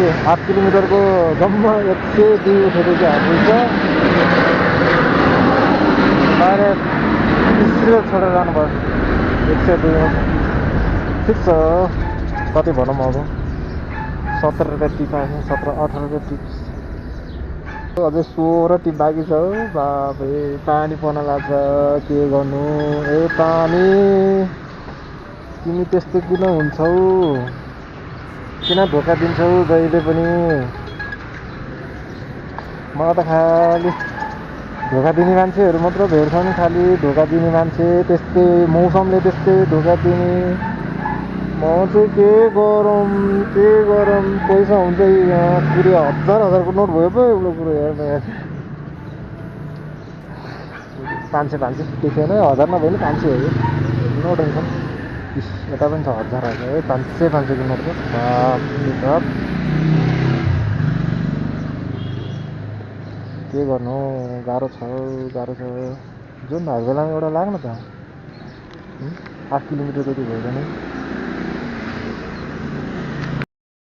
के 8 किलोमिटरको जम्मा 102 उठेको चाहिँ हाम्रो डाइरेक्ट 30 रुपियाँ छोडेर जानुभयो 102 मा। ठिक छ, कति भनौँ अब 17 रुपियाँ टिप आएछ, 17-18 रुपियाँ टिप्स। अझै 16 टिप बाँकी छ। बाबे पानी पर्न लाग्छ, के गर्नु। ए पानी, तिमी त्यस्तो किन हुन्छौ, किन धोका दिन्छौ जहिले पनि। मलाई त खालि धोका दिने मान्छेहरू मात्र भेट्छन्, खालि धोका दिने मान्छे, त्यस्तै मौसमले त्यस्तै धोका दिने। म चाहिँ के गरौँ पैसा हुन्छ यहाँ पुरै 1000-1000को नोट भयो पो एउटा कुरो हेर्नु यार। 500 देखेन, 1000 नभए नि 500 हो यो नोट हुन्छ। यता पनि छ 1000 है, 500को नोट हो। बाप के गर्नु, गाह्रो छ। जुन भाइ बेलामा एउटा लाग्न त 8 किलोमिटर जति भयो भने